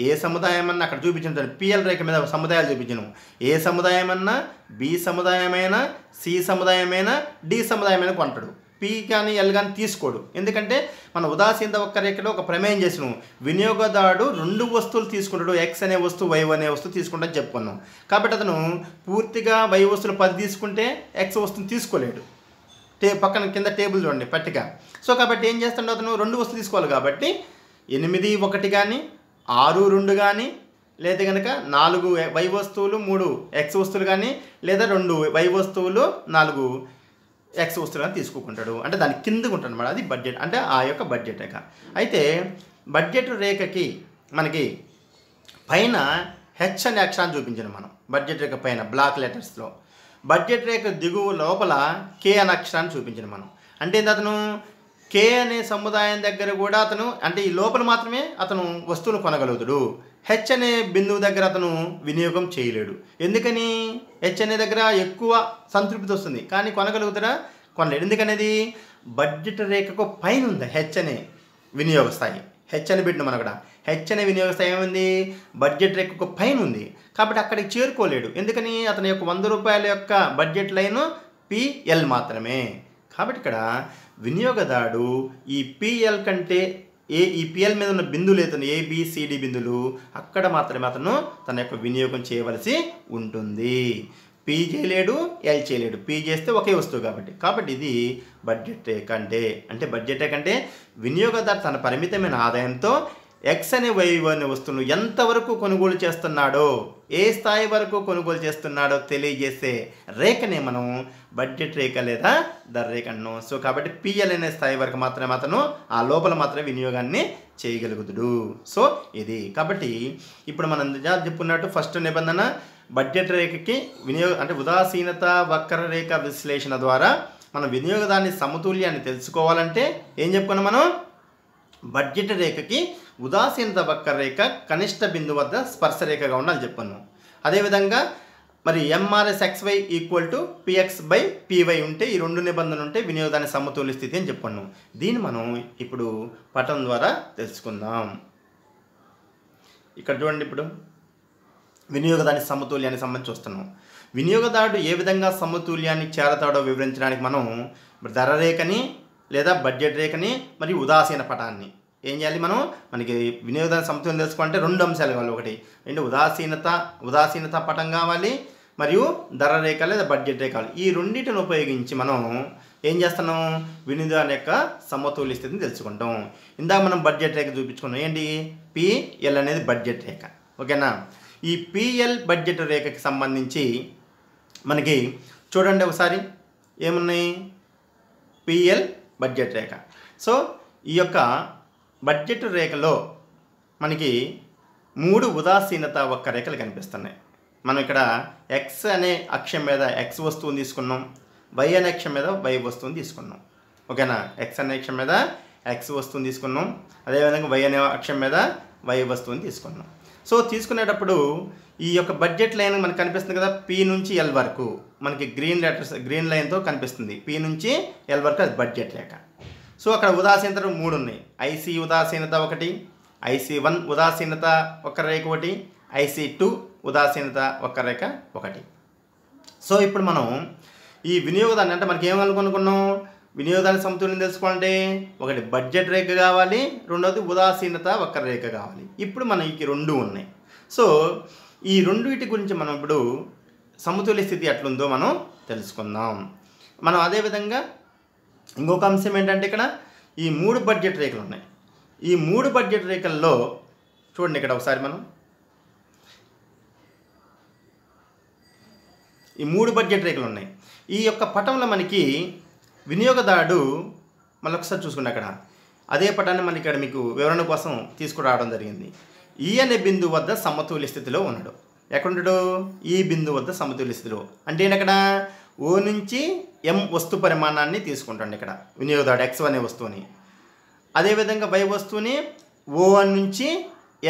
ఏ సముదాయం అన్నా అక్కడ చూపించుంటాను. పిఎల్ రేఖ మీద సముదాయాలు చూపించను. ఏ సముదాయం అన్నా, బి సముదాయమైనా, సి సముదాయమైనా, డి సముదాయమైనా కొంటాడు. పి కానీ ఎల్ కానీ తీసుకోడు. ఎందుకంటే మన ఉదాసీనత వక్రరేఖలో ఒక ప్రమేయం చేసినాం. వినియోగదారుడు 2 వస్తువులు తీసుకుంటాడు, ఎక్స్ అనే వస్తువు వై అనే వస్తువు తీసుకుంటాడని చెప్పుకున్నాం. కాబట్టి అతను పూర్తిగా వై వస్తువులు 10 తీసుకుంటే ఎక్స్ వస్తువుని తీసుకోలేడు. పక్కన కింద టేబుల్ చూడండి, పట్టిక. సో కాబట్టి ఏం చేస్తాడు? అతను 2 వస్తువులు తీసుకోవాలి కాబట్టి 8 1 కానీ 6 2 కానీ, లేదా కనుక 4 వై వస్తువులు 3 ఎక్స్ వస్తువులు కానీ, లేదా 2 వై వస్తువులు 4 ఎక్స్ వస్తువులు కానీ తీసుకుంటాడు. అంటే దాని కిందకు ఉంటాడు అనమాట. అది బడ్జెట్, అంటే ఆ యొక్క బడ్జెట్ రేఖ. అయితే బడ్జెట్ రేఖకి మనకి పైన హెచ్ అనే అక్షరాన్ని చూపించాను మనం. బడ్జెట్ రేఖ పైన బ్లాక్ లెటర్స్లో, బడ్జెట్ రేఖ దిగువ లోపల కే అనే అక్షరాన్ని చూపించాను మనం. అంటే అతను కే అనే సముదాయం దగ్గర కూడా అతను, అంటే ఈ లోపల మాత్రమే అతను వస్తువులు కొనగలుగుతాడు. హెచ్ అనే బిందువు దగ్గర అతను వినియోగం చేయలేడు. ఎందుకని? హెచ్ అనే దగ్గర ఎక్కువ సంతృప్తి వస్తుంది, కానీ కొనగలుగుతాడా? కొనలేడు. ఎందుకనేది బడ్జెట్ రేఖకు పైన ఉంది హెచ్ అనే వినియోగ స్థాయి. హెచ్ అని పెట్టిన మనం అక్కడ హెచ్ అనే వినియోగ స్థాయి ఏముంది? బడ్జెట్ రేఖకు పైన ఉంది. కాబట్టి అక్కడికి చేరుకోలేడు. ఎందుకని? అతని యొక్క 100 రూపాయల యొక్క బడ్జెట్ లైన్ పిఎల్ మాత్రమే. కాబట్టి ఇక్కడ వినియోగదారుడు ఈ పిఎల్ కంటే ఈ పిఎల్ మీద ఉన్న బిందువులు ఏదైతే ఏబిసిడి బిందువులు, అక్కడ మాత్రమే అతను తన యొక్క వినియోగం చేయవలసి ఉంటుంది. పి చేయలేడు, ఎల్ చేయలేడు. పి చేస్తే ఒకే వస్తువు కాబట్టి ఇది బడ్జెట్ రేఖ అంటే బడ్జెట్ రేఖ అంటే వినియోగదారు తన పరిమితమైన ఆదాయంతో ఎక్స్ అనే వై అనే వస్తువును ఎంతవరకు కొనుగోలు చేస్తున్నాడో, ఏ స్థాయి వరకు కొనుగోలు చేస్తున్నాడో తెలియజేసే రేఖనే మనం బడ్జెట్ రేఖ లేదా ధర రేఖ అన్నాం. సో కాబట్టి పిఎల్ అనే స్థాయి వరకు మాత్రమే అతను ఆ లోపల మాత్రమే వినియోగాన్ని చేయగలుగుతాడు. సో ఇది కాబట్టి ఇప్పుడు మనం చెప్పుకున్నట్టు ఫస్ట్ నిబంధన బడ్జెట్ రేఖకి అంటే ఉదాసీనత వక్రరేఖ విశ్లేషణ ద్వారా మనం వినియోగదారుని సమతుల్యాన్ని తెలుసుకోవాలంటే ఏం చెప్పుకున్నాం మనం? బడ్జెట్ రేఖకి ఉదాసీనత వక్రరేఖ కనిష్ట బిందు వద్ద స్పర్శరేఖగా ఉండాలి చెప్పాను. అదేవిధంగా మరి MRS XY equal to PX by PY ఉంటే, ఈ రెండు నిబంధనలు ఉంటే వినియోగదారుని సమతుల్య స్థితి అని చెప్పాను. దీన్ని మనం ఇప్పుడు పటం ద్వారా తెలుసుకుందాం. ఇక్కడ చూడండి, ఇప్పుడు వినియోగదారుని సమతుల్యానికి సంబంధించి చూస్తున్నాం. వినియోగదారుడు ఏ విధంగా సమతుల్యాన్ని చేరతాడో వివరించడానికి మనం ధర రేఖని లేదా బడ్జెట్ రేఖని మరియు ఉదాసీన పటాన్ని ఏం చేయాలి? మనం మనకి వినియోగదారుని సమతుల్యం తెలుసుకోవాలంటే 2 అంశాలు కావాలి. ఒకటి ఉదాసీనత పటం కావాలి, మరియు ధర రేఖ లేదా బడ్జెట్ రేఖ కావాలి. ఈ రెండింటిని ఉపయోగించి మనం ఏం చేస్తున్నాం? వినియోగదారుని యొక్క సమతుల్య స్థితిని తెలుసుకుంటాం. ఇందాక మనం బడ్జెట్ రేఖ చూపించుకున్నాం. ఏంటి? పిఎల్ అనేది బడ్జెట్ రేఖ. ఓకేనా? ఈ పిఎల్ బడ్జెట్ రేఖకి సంబంధించి మనకి చూడండి ఒకసారి ఏమున్నాయి? పిఎల్ బడ్జెట్ రేఖ. సో ఈ యొక్క బడ్జెట్ రేఖలో మనకి 3 ఉదాసీనత వక్రరేఖలు కనిపిస్తున్నాయి. మనం ఇక్కడ ఎక్స్ అనే అక్షం మీద ఎక్స్ వస్తువుని తీసుకున్నాం, వై అనే అక్షం మీద వై వస్తువుని తీసుకున్నాం. ఓకేనా? ఎక్స్ అనే అక్షం మీద ఎక్స్ వస్తువుని తీసుకున్నాం, అదేవిధంగా వై అనే అక్షం మీద వై వస్తువుని తీసుకున్నాం. సో తీసుకునేటప్పుడు ఈ యొక్క బడ్జెట్ లైన్ మనకు కనిపిస్తుంది కదా, పి నుంచి ఎల్ వరకు మనకి గ్రీన్ లైన్తో కనిపిస్తుంది. పి నుంచి ఎల్ వరకు అది బడ్జెట్ రేఖ. సో అక్కడ ఉదాసీనతలు 3 ఉన్నాయి. ఐసి ఉదాసీనత 1, IC1 ఉదాసీనత వక్రరేఖ 1, IC2 ఉదాసీనత వక్రరేఖ 1. సో ఇప్పుడు మనం ఈ వినియోగదారుని అంటే మనకి ఏమనుకున్నాం? వినియోగదారుని సమతుల్యం తెలుసుకోవాలంటే ఒకటి బడ్జెట్ రేఖ కావాలి, రెండవది ఉదాసీనత వక్రరేఖ కావాలి. ఇప్పుడు మనకి 2 ఉన్నాయి. సో ఈ రెండింటి గురించి మనం ఇప్పుడు సమతుల్య స్థితి ఎట్లుందో మనం తెలుసుకుందాం. మనం అదేవిధంగా ఇంకొక అంశం ఏంటంటే ఇక్కడ ఈ 3 బడ్జెట్ రేఖలు ఉన్నాయి. ఈ 3 బడ్జెట్ రేఖల్లో చూడండి, ఇక్కడ ఒకసారి మనం ఈ 3 బడ్జెట్ రేఖలు ఉన్నాయి. ఈ యొక్క పటంలో మనకి వినియోగదారుడు మళ్ళీ ఒకసారి చూసుకుంటే అక్కడ అదే పటాన్ని మనకి ఇక్కడ మీకు వివరణ కోసం తీసుకురావడం జరిగింది. ఈ అనే బిందువు వద్ద సమతుల్య స్థితిలో ఉన్నాడు. ఎక్కడుంటాడు? ఈ బిందువు వద్ద సమతుల్య స్థితిలో అంటే అక్కడ ఓ నుంచి ఎం వస్తు పరిమాణాన్ని తీసుకుంటాడు. ఇక్కడ వినియోగదారుడు ఎక్స్ అనే వస్తువుని, అదేవిధంగా వై వస్తువుని O1 నుంచి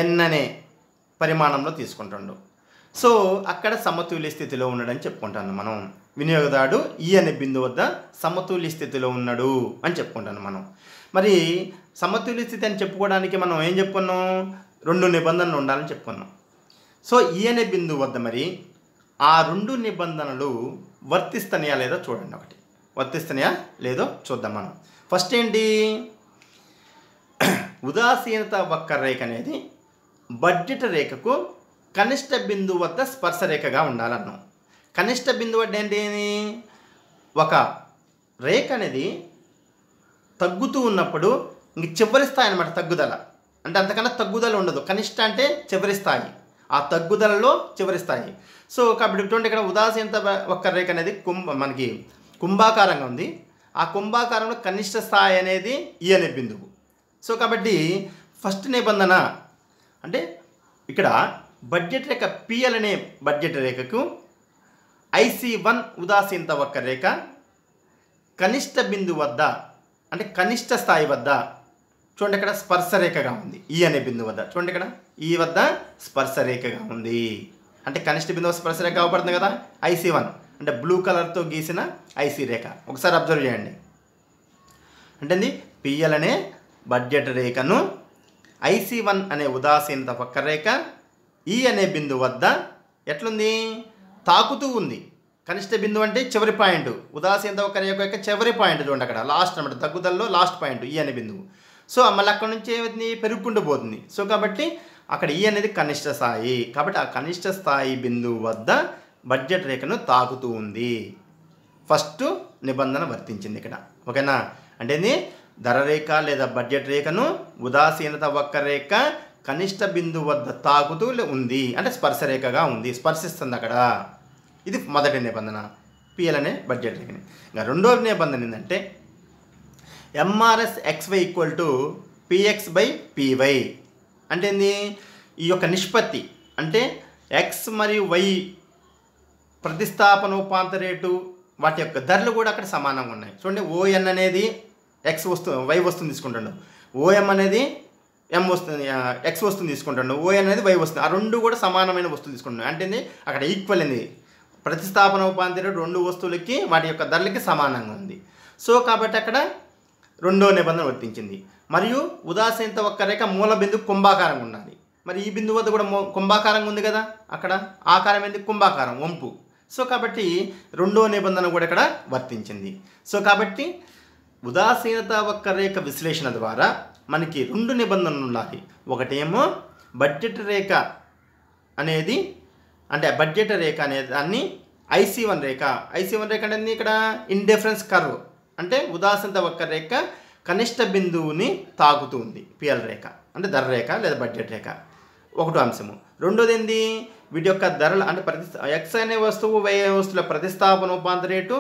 ఎన్ అనే పరిమాణంలో తీసుకుంటాడు. సో అక్కడ సమతుల్య స్థితిలో ఉన్నాడని చెప్పుకుంటాను మనం. వినియోగదారుడు ఈ అనే బిందువు వద్ద సమతుల్య స్థితిలో ఉన్నాడు అని చెప్పుకుంటాను మనం. మరి సమతుల్య స్థితి అని చెప్పుకోవడానికి మనం ఏం చెప్పుకున్నాం? 2 నిబంధనలు ఉండాలని చెప్పుకున్నాం. సో ఈ అనే బిందువు వద్ద మరి ఆ 2 నిబంధనలు వర్తిస్తున్నాయా లేదో చూడండి. ఒకటి వర్తిస్తున్నాయా లేదో చూద్దాం మనం. ఫస్ట్ ఏంటి? ఉదాసీనత వక్రరేఖ అనేది బడ్జెట్ రేఖకు కనిష్ట బిందువు వద్ద స్పర్శరేఖగా ఉండాలన్నాం. కనిష్ట బిందువు వద్ద ఏంటి? ఒక రేఖ అనేది తగ్గుతూ ఉన్నప్పుడు ఇంక చివరి స్థాయి అనమాట తగ్గుదల. అంటే అంతకన్నా తగ్గుదల ఉండదు. కనిష్ట అంటే చివరి స్థాయి, ఆ తగ్గుదలలో చివరి స్థాయి. సో కాబట్టి చూడండి, ఇక్కడ ఉదాసీనత వక్రరేఖ అనేది మనకి కుంభాకారంగా ఉంది. ఆ కుంభాకారంలో కనిష్ట స్థాయి అనేది ఈ అనే బిందువు. సో కాబట్టి ఫస్ట్ నిబంధన అంటే ఇక్కడ బడ్జెట్ రేఖ పిఎల్ అనే బడ్జెట్ రేఖకు IC1 ఉదాసీనత వక్రరేఖ కనిష్ట బిందువు వద్ద అంటే కనిష్ట స్థాయి వద్ద చూడండి ఇక్కడ స్పర్శరేఖగా ఉంది. ఈ అనే బిందువు వద్ద చూడండి ఇక్కడ ఈ వద్ద స్పర్శరేఖగా ఉంది. అంటే కనిష్ట బిందువు స్పర్శరేఖ అవపడుతుంది కదా IC1 అంటే బ్లూ కలర్తో గీసిన IC రేఖ. ఒకసారి అబ్జర్వ్ చేయండి. అంటే పిఎల్ అనే బడ్జెట్ రేఖను IC1 అనే ఉదాసీనత వక్రరేఖ ఈ అనే బిందువు వద్ద ఎట్లుంది తాకుతూ ఉంది. కనిష్ట బిందువు అంటే చివరి పాయింట్, ఉదాసీనత వక్రరేఖ యొక్క చివరి పాయింట్ చూడండి అక్కడ లాస్ట్ అనమాట, తగ్గుదలలో లాస్ట్ పాయింట్ ఈ అనే బిందువు. సో మళ్ళీ అక్కడ నుంచి ఏమైంది పెరుగుకుంటూ పోతుంది. సో కాబట్టి అక్కడ ఈ అనేది కనిష్ట స్థాయి, కాబట్టి ఆ కనిష్ట స్థాయి బిందువు వద్ద బడ్జెట్ రేఖను తాకుతూ ఉంది. ఫస్ట్ నిబంధన వర్తించింది ఇక్కడ. ఓకేనా? అంటే ధర రేఖ లేదా బడ్జెట్ రేఖను ఉదాసీనత వక్రరేఖ కనిష్ట బిందువు వద్ద తాకుతూ ఉంది అంటే స్పర్శరేఖగా ఉంది, స్పర్శిస్తుంది అక్కడ. ఇది మొదటి నిబంధన పిఎల్ అనే బడ్జెట్ రేఖని. ఇంకా రెండో నిబంధన ఏంటంటే MRS(xy) = PX/PY. అంటే ఏంది ఈ యొక్క నిష్పత్తి అంటే ఎక్స్ మరియు వై ప్రతిస్థాపనోపాంత రేటు వాటి యొక్క ధరలు కూడా అక్కడ సమానంగా ఉన్నాయి. చూడండి ON అనేది ఎక్స్ వస్తువు వై వస్తువుని తీసుకుంటాడు, OM అనేది M వస్తుంది ఎక్స్ వస్తువుని తీసుకుంటాడు, ON అనేది వై వస్తుంది. ఆ రెండు కూడా సమానమైన వస్తువులు తీసుకుంటున్నాయి. అంటే అక్కడ ఈక్వల్ అయింది, ప్రతిస్థాపనోపాంత రేటు రెండు వస్తువులకి వాటి యొక్క ధరలకి సమానంగా ఉంది. సో కాబట్టి అక్కడ రెండో నిబంధన వర్తించింది. మరియు ఉదాసీనత వక్రరేఖ మూల బిందువు కుంభాకారంగా ఉండాలి. మరి ఈ బిందువు వద్ద కూడా కుంభాకారంగా ఉంది కదా, అక్కడ ఆకారం ఏంది కుంభాకారం వంపు. సో కాబట్టి రెండో నిబంధన కూడా ఇక్కడ వర్తించింది. సో కాబట్టి ఉదాసీనత వక్రరేఖ విశ్లేషణ ద్వారా మనకి రెండు నిబంధనలు ఉండాలి. ఒకటేమో బడ్జెట్ రేఖ అనేది అంటే బడ్జెట్ రేఖ అనే దాన్ని IC1 రేఖ అంటే ఇక్కడ ఇండిఫరెన్స్ కర్వ్ అంటే ఉదాసీనత వక్రరేఖ కనిష్ట బిందువుని తాకుతూ ఉంది. పిఎల్ రేఖ అంటే ధర రేఖ లేదా బడ్జెట్ రేఖ ఒకటో అంశము. రెండోది ఏంది వీటి యొక్క ధరలు అంటే ఎక్స్ అనే వస్తువు వై అనే వస్తువుల ప్రతిస్థాపనోపాంత రేటు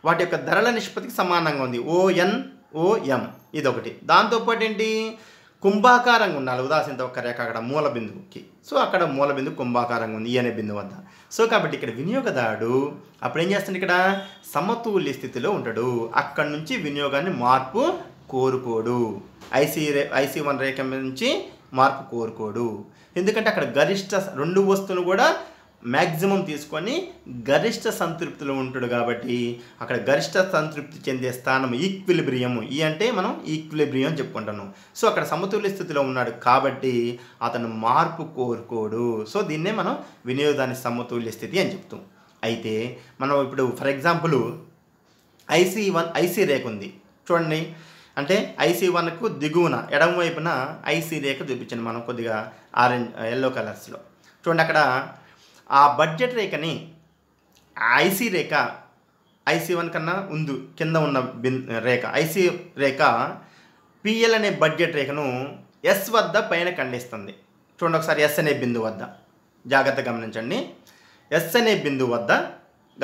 వాటి యొక్క ధరల నిష్పత్తికి సమానంగా ఉంది ON OM ఇదొకటి. దాంతోపాటు ఏంటి కుంభాకారంగా ఉండాలి ఉదాసీనత వక్రరేఖ అక్కడ మూల బిందువుకి. సో అక్కడ మూల బిందువు కుంభాకారంగా ఉంది ఈ అనే బిందువు వద్ద. సో కాబట్టి ఇక్కడ వినియోగదారుడు అప్పుడు ఏం చేస్తాడు ఇక్కడ సమతుల్య స్థితిలో ఉంటాడు. అక్కడి నుంచి వినియోగాన్ని మార్పు కోరుకోడు. IC1 రేఖ నుంచి మార్పు కోరుకోడు. ఎందుకంటే అక్కడ గరిష్ట రెండు వస్తువులు కూడా మ్యాక్సిమం తీసుకొని గరిష్ట సంతృప్తిలో ఉంటాడు. కాబట్టి అక్కడ గరిష్ట సంతృప్తి చెందే స్థానం ఈక్విలిబ్రియం. ఈ అంటే మనం ఈక్విలిబ్రియం అని చెప్పుకుంటాను. సో అక్కడ సమతుల్య స్థితిలో ఉన్నాడు కాబట్టి అతను మార్పు కోరుకోడు. సో దీన్నే మనం వినియోగాన్ని సమతుల్య స్థితి అని చెప్తాం. అయితే మనం ఇప్పుడు ఫర్ ఎగ్జాంపుల్ IC రేఖ ఉంది చూడండి. అంటే IC1కు దిగువన ఎడమ వైపున IC రేఖ చూపించండి మనం కొద్దిగా ఎల్లో కలర్స్లో. చూడండి అక్కడ ఆ బడ్జెట్ రేఖని IC రేఖ IC1 కన్నా కింద ఉన్న రేఖ IC రేఖ PL అనే బడ్జెట్ రేఖను S వద్ద పైన ఖండిస్తుంది. చూడండి ఒకసారి S అనే బిందువు వద్ద జాగ్రత్తగా గమనించండి. S అనే బిందువు వద్ద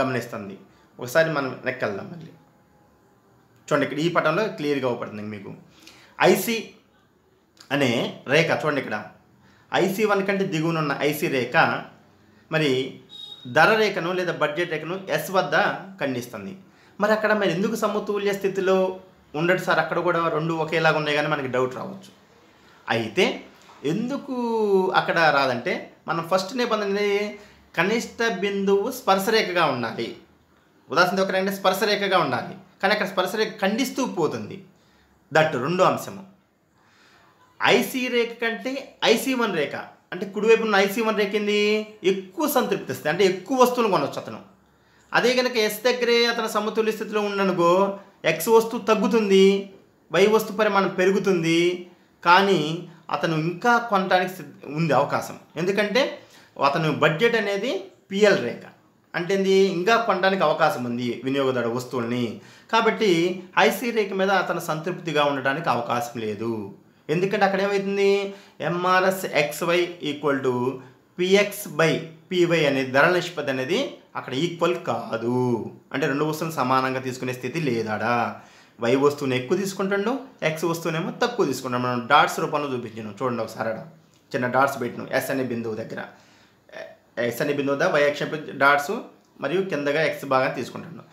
గమనిస్తుంది. ఒకసారి మనం లెక్కెళ్దాం మళ్ళీ. చూడండి ఇక్కడ ఈ పటంలో క్లియర్గా అవుపడుతుంది మీకు. IC అనే రేఖ చూడండి ఇక్కడ IC1 కంటే దిగువన ఉన్న IC రేఖ మరి ధర రేఖను లేదా బడ్జెట్ రేఖను S వద్ద ఖండిస్తుంది. మరి అక్కడ మరి ఎందుకు సమతుల్య స్థితిలో ఉండడు సార్, అక్కడ కూడా రెండు ఒకేలాగా ఉన్నాయి కానీ మనకి డౌట్ రావచ్చు. అయితే ఎందుకు అక్కడ రాదంటే మనం ఫస్ట్ నిబంధన కనిష్ట బిందువు స్పర్శరేఖగా ఉండాలి. ఉదాహరణ ఒకరంటే స్పర్శరేఖగా ఉండాలి, కానీ అక్కడ స్పర్శరేఖ ఖండిస్తూ పోతుంది. దట్ రెండో అంశము. IC రేఖ కంటే IC1 రేఖ అంటే కుడివైపు ఉన్న IC1 రేఖ ఏంది ఎక్కువ సంతృప్తి ఇస్తుంది, అంటే ఎక్కువ వస్తువులు కొనవచ్చు అతను. అదే కనుక S దగ్గరే అతను సమతుల్య స్థితిలో ఉండనుకో X వస్తువు తగ్గుతుంది, Y వస్తువు పరిమాణం పెరుగుతుంది, కానీ అతను ఇంకా కొనడానికి ఉంది అవకాశం. ఎందుకంటే అతను బడ్జెట్ అనేది PL రేఖ అంటే ఇంకా కొనడానికి అవకాశం ఉంది వినియోగదారు వస్తువుల్ని. కాబట్టి IC రేఖ మీద అతను సంతృప్తిగా ఉండడానికి అవకాశం లేదు. ఎందుకంటే అక్కడ ఏమవుతుంది MRS(xy) = PX/PY అనేది ధరల నిష్పత్తి అనేది అక్కడ ఈక్వల్ కాదు. అంటే రెండు వస్తువులను సమానంగా తీసుకునే స్థితి లేదాడా. వై వస్తువుని ఎక్కువ తీసుకుంటాడు, ఎక్స్ వస్తువునేమో తక్కువ తీసుకుంటాడు. మనం డాట్స్ రూపంలో చూపించాను చూడండి ఒకసారి. చిన్న డాట్స్ పెట్టినాం ఎస్ అనే బిందువు దగ్గర. ఎస్ అనే బిందువు దగ్గర వై అక్షం డాట్స్ మరియు కిందగా ఎక్స్ భాగాన్ని తీసుకుంటాను.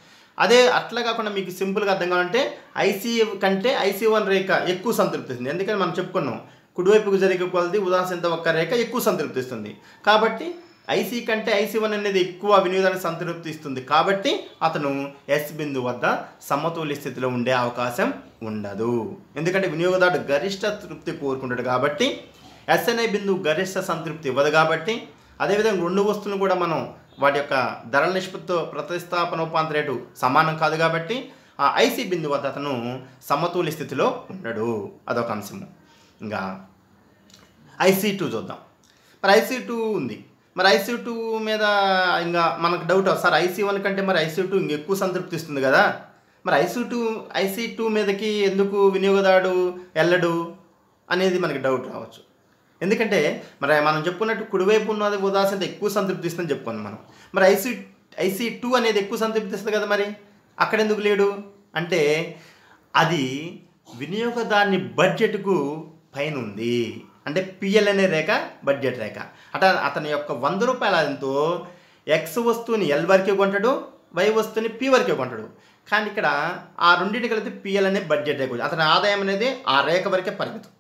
అదే అట్లా కాకుండా మీకు సింపుల్గా అర్థం కావాలంటే ఐసీ కంటే IC1 రేఖ ఎక్కువ సంతృప్తి ఇస్తుంది. ఎందుకని మనం చెప్పుకున్నాం కుడివైపుకు జరిగే కొలది ఉదాసీనత ఒక్క రేఖ ఎక్కువ సంతృప్తి ఇస్తుంది. కాబట్టి ఐసీ కంటే IC1 అనేది ఎక్కువ వినియోగానికి సంతృప్తి ఇస్తుంది. కాబట్టి అతను ఎస్ బిందువు వద్ద సమతుల్య స్థితిలో ఉండే అవకాశం ఉండదు. ఎందుకంటే వినియోగదారుడు గరిష్ట తృప్తి కోరుకుంటాడు కాబట్టి ఎస్ అనే బిందువు గరిష్ట సంతృప్తి ఇవ్వదు. కాబట్టి అదేవిధంగా రెండు వస్తువులు కూడా మనం వాటి యొక్క ధరల నిష్పత్తితో ప్రతిస్థాపనోపాంత రేటు సమానం కాదు. కాబట్టి ఆ ఐసీ బిందువు వద్ద అతను సమతుల్య స్థితిలో ఉండడు. అదొక అంశము. ఇంకా IC2 చూద్దాం. మరి IC2 ఉంది. మరి IC2 మీద ఇంకా మనకు డౌట్ సార్ IC1 కంటే మరి IC2 ఇంకెక్కువ సంతృప్తి ఇస్తుంది కదా, మరి IC2 మీదకి ఎందుకు వినియోగదారుడు వెళ్ళడు అనేది మనకి డౌట్ రావచ్చు. ఎందుకంటే మరి మనం చెప్పుకున్నట్టు కుడివైపు ఉన్నది ఉదాసీనత ఎక్కువ సంతృప్తి ఇస్తుందని చెప్పుకున్నాం మనం. మరి IC2 అనేది ఎక్కువ సంతృప్తి ఇస్తుంది కదా, మరి అక్కడ ఎందుకు లేడు అంటే అది వినియోగదారుని బడ్జెట్కు పైన ఉంది. అంటే PL అనే రేఖ బడ్జెట్ రేఖ. అతని యొక్క 100 రూపాయల ఆదాయంతో ఎక్స్ వస్తువుని L వరకే కొంటాడు, వై వస్తువుని P వరకే కొంటాడు. కానీ ఇక్కడ ఆ రెండింటి కలిపి PL అనే బడ్జెట్ రేఖ. అతని ఆదాయం అనేది ఆ రేఖ వరకే పరిమితం.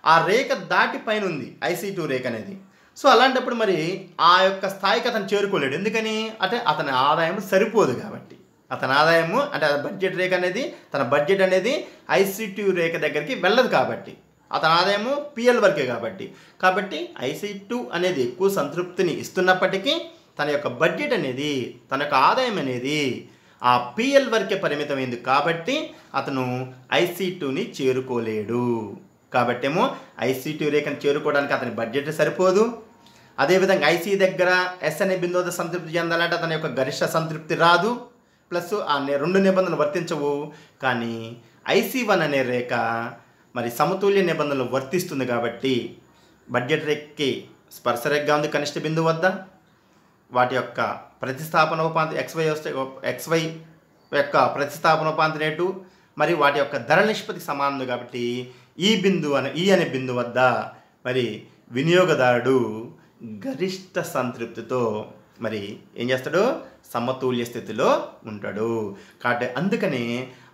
ఆ రేఖ దాటి పైన ఉంది IC2 రేఖ అనేది. సో అలాంటప్పుడు మరి ఆ యొక్క స్థాయికి అతను చేరుకోలేడు. ఎందుకని అంటే అతని ఆదాయం సరిపోదు కాబట్టి. అతని ఆదాయము అంటే బడ్జెట్ రేఖ అనేది తన బడ్జెట్ అనేది IC2 రేఖ దగ్గరికి వెళ్ళదు కాబట్టి అతని ఆదాయము PL వరకే కాబట్టి IC2 అనేది ఎక్కువ సంతృప్తిని ఇస్తున్నప్పటికీ తన యొక్క బడ్జెట్ అనేది తన యొక్క ఆదాయం అనేది ఆ PL వరకే పరిమితమైంది. కాబట్టి అతను IC2ని చేరుకోలేడు. కాబట్టి ఏమో IC2 రేఖను చేరుకోవడానికి అతని బడ్జెట్ సరిపోదు. అదేవిధంగా IC దగ్గర ఎస్ అనే బిందువు సంతృప్తి చెందాలంటే అతని యొక్క గరిష్ట సంతృప్తి రాదు. ప్లస్ ఆ రెండు నిబంధనలు వర్తించవు. కానీ IC1 అనే రేఖ మరి సమతుల్య నిబంధనలు వర్తిస్తుంది. కాబట్టి బడ్జెట్ రేఖకి స్పర్శ రేఖగా ఉంది కనిష్ట బిందువు వద్ద. వాటి యొక్క ప్రతిస్థాపనోపాంత XY యొక్క ప్రతిస్థాపనోపాంత రేటు మరి వాటి యొక్క ధర నిష్పత్తి సమానం. కాబట్టి ఈ అనే బిందువు వద్ద మరి వినియోగదారుడు గరిష్ట సంతృప్తితో మరి ఏం చేస్తాడు, సమతుల్య స్థితిలో ఉంటాడు. కాబట్టి అందుకనే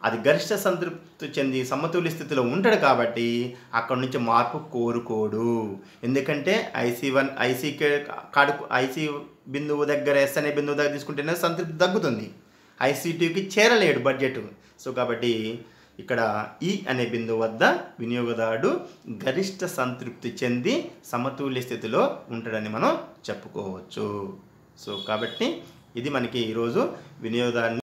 అది గరిష్ట సంతృప్తి చెంది సమతుల్య స్థితిలో ఉంటాడు. కాబట్టి అక్కడ నుంచి మార్పు కోరుకోడు. ఎందుకంటే ఐసీ బిందువు దగ్గర ఎస్ అనే బిందువు దగ్గర తీసుకుంటేనే సంతృప్తి తగ్గుతుంది. IC2కి చేరలేడు బడ్జెట్. సో కాబట్టి ఇక్కడ ఈ అనే బిందువు వద్ద వినియోగదారుడు గరిష్ట సంతృప్తి చెంది సమతుల్య స్థితిలో ఉంటాడని మనం చెప్పుకోవచ్చు. సో కాబట్టి ఇది మనకి ఈరోజు వినియోగదారుని